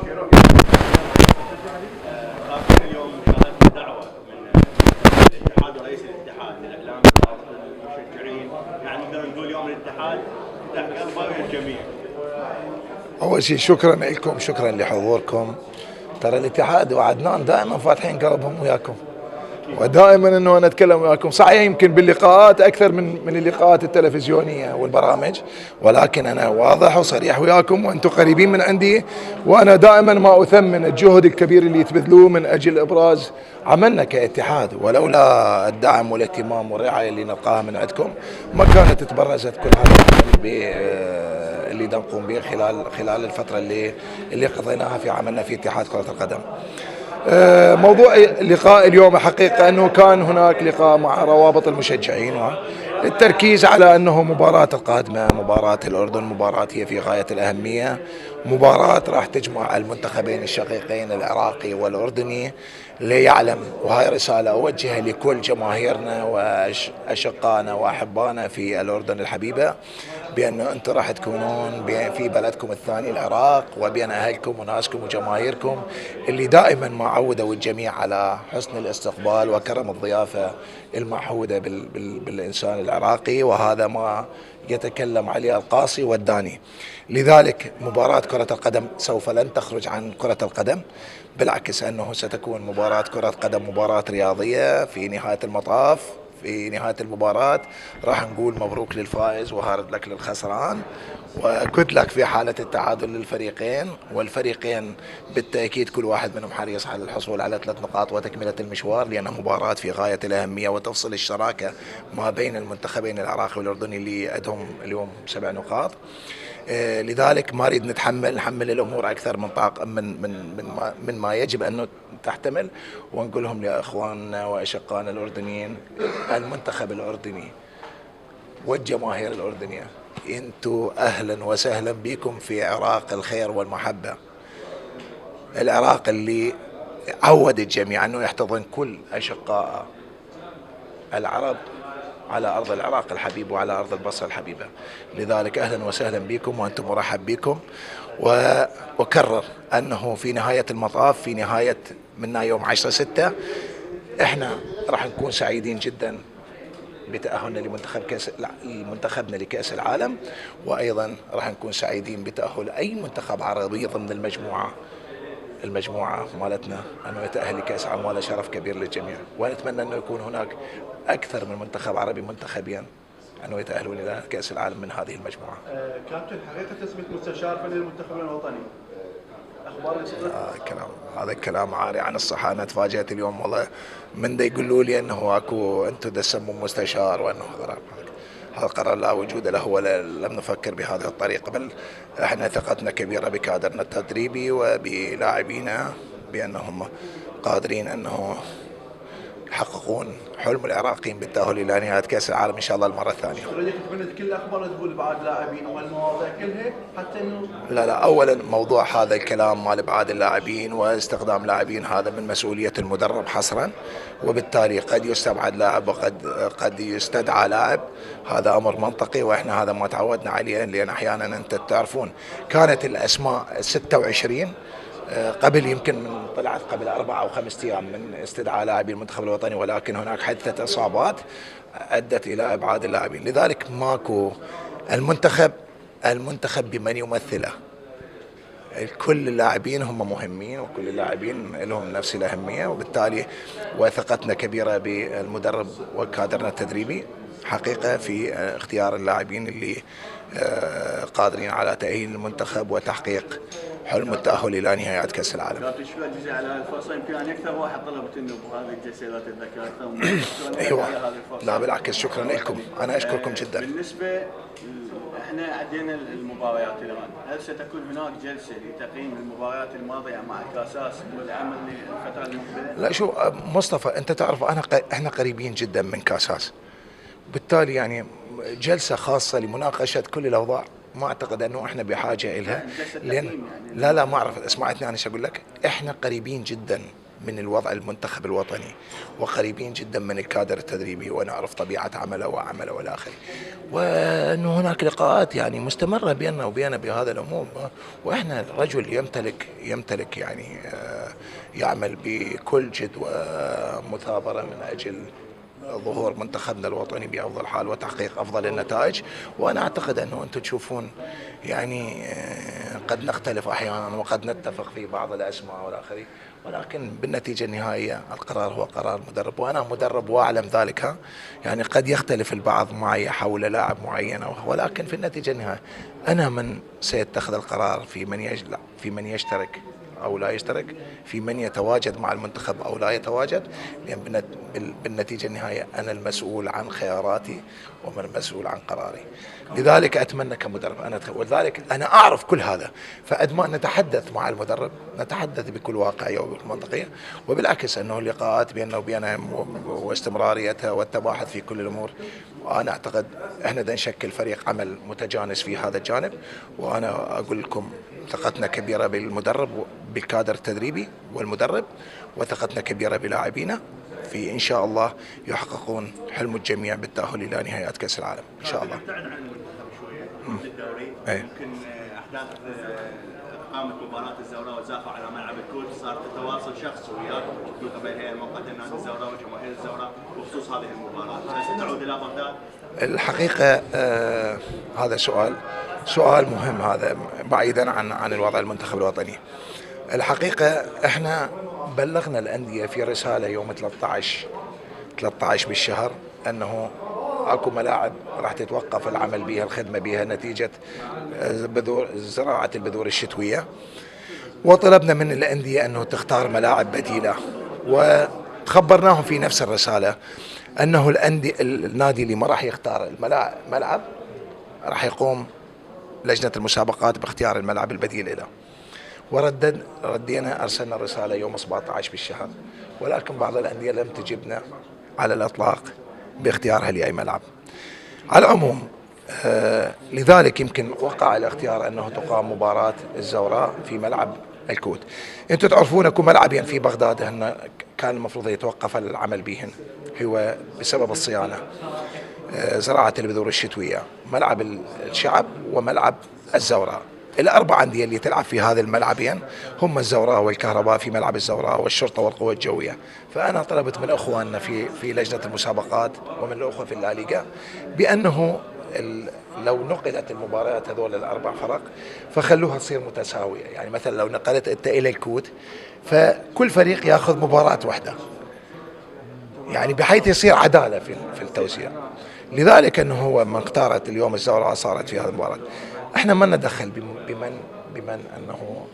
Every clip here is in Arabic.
كان اليوم شاهدنا دعوة من الاتحاد ورئيس الاتحاد للإعلام المشجعين، يعني نقدر نقول يوم الاتحاد فتح أبواب الجميع. أول شيء شكرا لكم، شكرا لحضوركم. ترى الاتحاد وعدنان دائما فاتحين قلبهم وياكم، ودائما انه انا اتكلم وياكم. صحيح يمكن باللقاءات اكثر من اللقاءات التلفزيونيه والبرامج، ولكن انا واضح وصريح وياكم وانتم قريبين من عندي، وانا دائما ما اثمن الجهد الكبير اللي تبذلوه من اجل ابراز عملنا كاتحاد. ولولا الدعم والاهتمام والرعايه اللي نلقاها من عندكم ما كانت تبرزت كل هذا اللي نقوم به خلال الفتره اللي قضيناها في عملنا في اتحاد كره القدم. موضوع اللقاء اليوم حقيقة أنه كان هناك لقاء مع روابط المشجعين، والتركيز على أنه مباراة القادمة مباراة الأردن مباراة هي في غاية الأهمية، مباراة راح تجمع المنتخبين الشقيقين العراقي والأردني ليعلم. وهاي رسالة أوجهها لكل جماهيرنا وأشقائنا وأحبائنا في الأردن الحبيبة، بأنه أنتم راح تكونون في بلدكم الثاني العراق، وبين أهلكم وناسكم وجماهيركم اللي دائما ما عودوا الجميع على حسن الاستقبال وكرم الضيافة المعهودة بالإنسان العراقي، وهذا ما يتكلم عليه القاصي والداني. لذلك مباراة كرة القدم سوف لن تخرج عن كرة القدم، بالعكس أنه ستكون مباراة كرة قدم مباراة رياضية. في نهاية المطاف في نهاية المباراة راح نقول مبروك للفائز وهارد لك للخسران، وكد لك في حالة التعادل للفريقين، والفريقين بالتأكيد كل واحد منهم حريص على الحصول على 3 نقاط وتكملة المشوار، لأنها مباراة في غاية الأهمية وتفصل الشراكة ما بين المنتخبين العراقي والأردني اللي عندهم اليوم 7 نقاط. لذلك ما نريد نحمل الامور اكثر من طاقه من ما يجب ان تحتمل، ونقول لهم لاخواننا واشقائنا الاردنيين، المنتخب الاردني والجماهير الاردنيه انتم اهلا وسهلا بكم في عراق الخير والمحبه، العراق اللي عود الجميع انه يحتضن كل اشقاء العرب على أرض العراق الحبيب وعلى أرض البصرة الحبيبة. لذلك أهلا وسهلا بكم وأنتم مرحب بكم، وأكرر أنه في نهاية المطاف في نهاية منا يوم 10/6 إحنا راح نكون سعيدين جدا بتأهلنا لمنتخبنا لكأس العالم، وأيضا راح نكون سعيدين بتأهل أي منتخب عربي ضمن المجموعة مالتنا أنه يتأهل لكأس العالم، وهذا شرف كبير للجميع. ونتمنى أنه يكون هناك أكثر من منتخب عربي منتخبين أنه يتأهلون إلى كأس العالم من هذه المجموعة. كابتن، حقيقة تسمية مستشار فني للمنتخب الوطني، أخبار هذا الكلام عاري عن الصحة. أنا تفاجأت اليوم والله من دا يقولوا لي أنه أكو أنتم تسموا مستشار، وأنه هذا قرار لا وجود له، ولا لم نفكر بهذه الطريقة، بل احنا ثقتنا كبيرة بكادرنا التدريبي وبلاعبينا بأنهم قادرين أنه يحققون حلم العراقيين بالتأهل إلى نهاية كأس العالم إن شاء الله المرة الثانية. كل الأخبار تقول بعد لاعبين والمواضيع كلها حتى إنه لا أولا موضوع هذا الكلام مال ابعاد اللاعبين واستخدام لاعبين هذا من مسؤولية المدرب حصرا، وبالتالي قد يستبعد لاعب وقد يستدعى لاعب، هذا أمر منطقي وإحنا هذا ما تعودنا عليه. لأن أحيانا أنت تعرفون كانت الأسماء 26 قبل يمكن من طلعت قبل 4 أو 5 أيام من استدعاء لاعبي المنتخب الوطني، ولكن هناك حدثت إصابات أدت إلى إبعاد اللاعبين. لذلك ماكو المنتخب بمن يمثله، كل اللاعبين هم مهمين وكل اللاعبين لهم نفس الأهمية، وبالتالي وثقتنا كبيرة بالمدرب وكادرنا التدريبي حقيقة في اختيار اللاعبين اللي قادرين على تأهيل المنتخب وتحقيق حلم التأهل إلى نهاية كأس العالم. كابتن، شو الجزء على الفرصة؟ يمكن أن أكثر واحد طلبت إنه بهذه الجلسة لا تتذكر. أيوة، لا بالعكس، شكرا لكم، أنا أشكركم جدا. بالنسبة احنا عدينا المباريات الآن، هل ستكون هناك جلسة لتقييم المباريات الماضية مع كاساس والعمل للفترة المقبلة؟ لا شو مصطفى، أنت تعرف احنا قريبين جدا من كاساس، بالتالي يعني جلسة خاصة لمناقشة كل الأوضاع ما أعتقد أنه إحنا بحاجة إلها. لأن لا ما أعرف، اسمعتني أنا شو أقول لك، إحنا قريبين جدا من الوضع المنتخب الوطني، وقريبين جدا من الكادر التدريبي، ونعرف طبيعة عمله وعمله والى اخره، وانه هناك لقاءات يعني مستمرة بيننا وبينه بهذا الامور. واحنا الرجل يمتلك يعني يعمل بكل جد ومثابرة من اجل ظهور منتخبنا الوطني بأفضل حال وتحقيق أفضل النتائج. وأنا أعتقد أنه أنتم تشوفون يعني قد نختلف أحيانا وقد نتفق في بعض الأسماء والآخرين، ولكن بالنتيجة النهائية القرار هو قرار مدرب، وأنا مدرب وأعلم ذلك. يعني قد يختلف البعض معي حول لاعب معين، ولكن في النتيجة النهائية أنا من سيتخذ القرار في من يشترك أو لا يشترك، في من يتواجد مع المنتخب أو لا يتواجد، لأن بالنتيجة النهائية أنا المسؤول عن خياراتي ومن المسؤول عن قراري. لذلك أتمنى كمدرب ولذلك أنا أعرف كل هذا، فأتمنى نتحدث مع المدرب، نتحدث بكل واقعية ومنطقية، وبالعكس أنه اللقاءات بيننا وبينه واستمراريتها والتباحث في كل الأمور. وأنا أعتقد إحنا بدنا نشكل فريق عمل متجانس في هذا الجانب، وأنا أقول لكم ثقتنا كبيرة بالمدرب بالكادر التدريبي والمدرب، وثقتنا كبيرة بلاعبينا في إن شاء الله يحققون حلم الجميع بالتأهل إلى نهائيات كأس العالم إن شاء الله. نبتعد عن المنتخب شوية الدوري. أي. يمكن أحداث إقامة مباراة الزوراء والزاخة على ملعب الكوت صار تواصل شخصي وياك من قبل هيئة المؤقتة لنادي الزوراء وجماهير الزوراء بخصوص هذه المباراة، هل ستعود إلى بغداد؟ الحقيقة هذا سؤال مهم، هذا بعيدا عن الوضع المنتخب الوطني. الحقيقة احنا بلغنا الأندية في رسالة يوم 13 بالشهر أنه اكو ملاعب راح تتوقف العمل بها الخدمة بها نتيجة زراعة البذور الشتوية، وطلبنا من الأندية أنه تختار ملاعب بديلة، وخبرناهم في نفس الرسالة أنه النادي اللي ما راح يختار الملعب راح يقوم لجنة المسابقات باختيار الملعب البديل له. ردينا أرسلنا رسالة يوم 17 بالشهر، ولكن بعض الأندية لم تجبنا على الإطلاق باختيارها لأي ملعب. على العموم لذلك يمكن وقع الاختيار أنه تقام مباراة الزوراء في ملعب الكوت. أنتم تعرفون أكو ملعبين في بغداد كان المفروض يتوقف العمل بهن، هو بسبب الصيانة، زراعة البذور الشتوية، ملعب الشعب وملعب الزوراء. الأربع أندية اللي تلعب في هذه الملعبين هم الزوراء والكهرباء في ملعب الزوراء، والشرطة والقوى الجوية. فأنا طلبت من أخواننا في لجنة المسابقات ومن الأخوة في الليغا بأنه لو نقلت المباريات هذول الأربع فرق فخلوها تصير متساوية، يعني مثلا لو نقلت أنت إلى الكوت فكل فريق يأخذ مباراة واحدة، يعني بحيث يصير عدالة في التوزيع. لذلك أنه هو من اختارت اليوم الزوراء صارت في هذه المباراة. احنا ما ندخل بمن أنه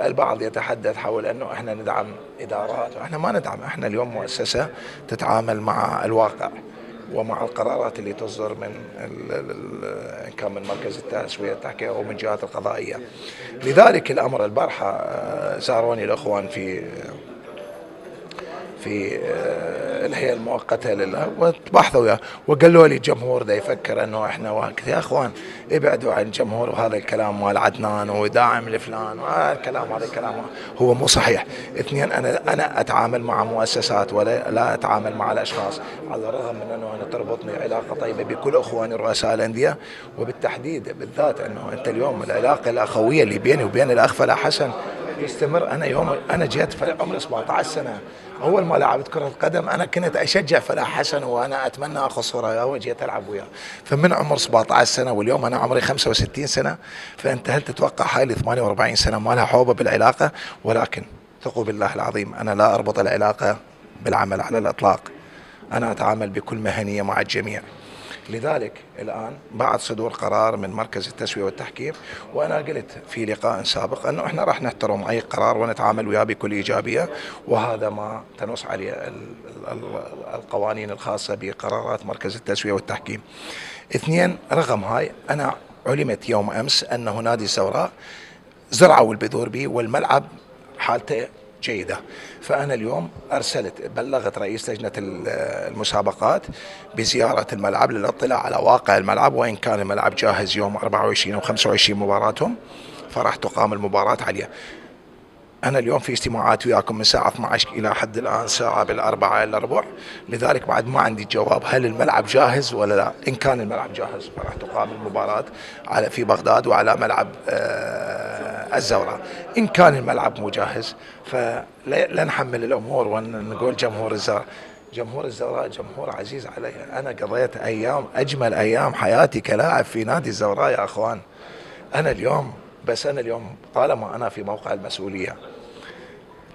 البعض يتحدث حول أنه احنا ندعم إدارات، احنا ما ندعم. احنا اليوم مؤسسة تتعامل مع الواقع ومع القرارات اللي تصدر من إن كان من مركز التسوية والتحكيم أو من الجهات القضائية. لذلك الأمر البارحة زاروني الأخوان في الهيئة المؤقتة وتباحثوا وياه، وقالوا لي الجمهور ده يفكر انه احنا وقت. يا اخوان ابعدوا عن الجمهور، وهذا الكلام مال عدنان وداعم لفلان، والكلام هذا الكلام هو مو صحيح. اثنين، انا اتعامل مع مؤسسات ولا لا اتعامل مع الاشخاص، على الرغم من انه انا تربطني علاقة طيبة بكل اخواني رؤساء الاندية، وبالتحديد بالذات انه انت اليوم العلاقة الاخوية اللي بيني وبين الاخ فلاح حسن يستمر. انا جيت في عمري 17 سنة، أول ما لعبت كرة قدم أنا كنت أشجع فلاح حسن، وأنا أتمنى أخذ صورة وياه وجيت ألعب وياه. فمن عمر 17 سنة واليوم أنا عمري 65 سنة، فأنت هل تتوقع هاي ال 48 سنة ما لها حوبة بالعلاقة؟ ولكن ثقوا بالله العظيم أنا لا أربط العلاقة بالعمل على الإطلاق، أنا أتعامل بكل مهنية مع الجميع. لذلك الآن بعد صدور قرار من مركز التسوية والتحكيم، وأنا قلت في لقاء سابق أنه إحنا راح نحترم أي قرار ونتعامل وياه بكل إيجابية، وهذا ما تنص عليه القوانين الخاصة بقرارات مركز التسوية والتحكيم. اثنين، رغم هاي أنا علمت يوم أمس أنه نادي الزوراء زرعوا البذور بي والملعب حالته جيدة. فأنا اليوم بلغت رئيس لجنة المسابقات بزيارة الملعب للاطلاع على واقع الملعب، وإن كان الملعب جاهز يوم 24 أو 25 مباراتهم، فراح تقام المباراة عليه. أنا اليوم في اجتماعات وياكم من الساعة 12 إلى حد الآن ساعة بالأربعة إلا ربع، لذلك بعد ما عندي جواب هل الملعب جاهز ولا لا. إن كان الملعب جاهز فراح تقام المباراة في بغداد وعلى ملعب الزوراء. إن كان الملعب مو جاهز فلا نحمل الأمور ونقول جمهور الزوراء. جمهور الزوراء جمهور عزيز علي. أنا قضيت أجمل أيام حياتي كلاعب في نادي الزوراء يا أخوان. أنا اليوم طالما أنا في موقع المسؤولية،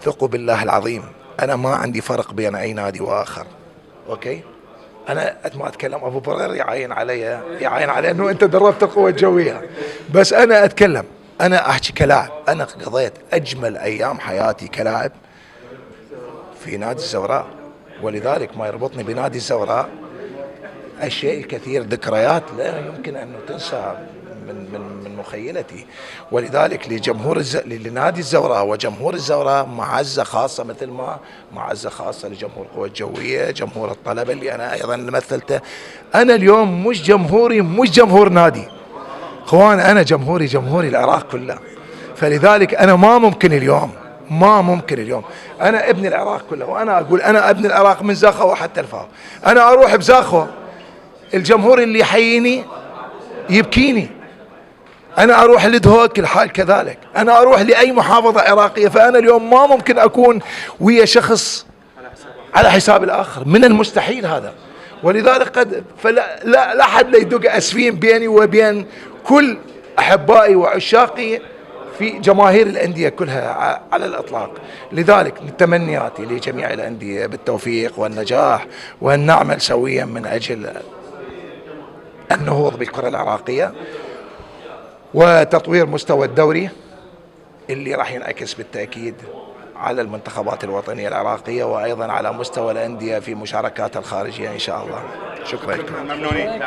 ثقوا بالله العظيم أنا ما عندي فرق بين أي نادي وآخر. أوكي، أنا ما أتكلم. أبو برير يعاين علي أنه أنت دربت القوة الجوية، بس أنا أتكلم، أنا أحكي كلاعب. أنا قضيت أجمل أيام حياتي كلاعب في نادي الزوراء، ولذلك ما يربطني بنادي الزوراء الشيء الكثير، ذكريات لا يمكن أن تنسى من مخيلتي. ولذلك لنادي الزوراء وجمهور الزوراء معزة خاصة، مثل ما معزة خاصة لجمهور القوى الجوية، جمهور الطلبة اللي أنا أيضا مثلته. أنا اليوم مش جمهور نادي اخوان، أنا جمهوري العراق كله. فلذلك أنا ما ممكن اليوم أنا ابن العراق كله، وأنا أقول أنا ابن العراق من زاخوة حتى الفاو. أنا أروح بزاخوة الجمهور اللي يحييني يبكيني، أنا أروح لدهوك الحال كذلك، أنا أروح لأي محافظة عراقية. فأنا اليوم ما ممكن أكون ويا شخص على حساب الآخر، من المستحيل هذا. ولذلك لا أحد لا يدق أسفين بيني وبين كل أحبائي وعشاقي في جماهير الأندية كلها على الإطلاق. لذلك تمنياتي لجميع الأندية بالتوفيق والنجاح، وأن نعمل سويا من أجل النهوض بالكرة العراقية وتطوير مستوى الدوري اللي راح ينعكس بالتأكيد على المنتخبات الوطنية العراقية، وأيضا على مستوى الأندية في مشاركات الخارجية إن شاء الله. شكرا لكم. ممنونين.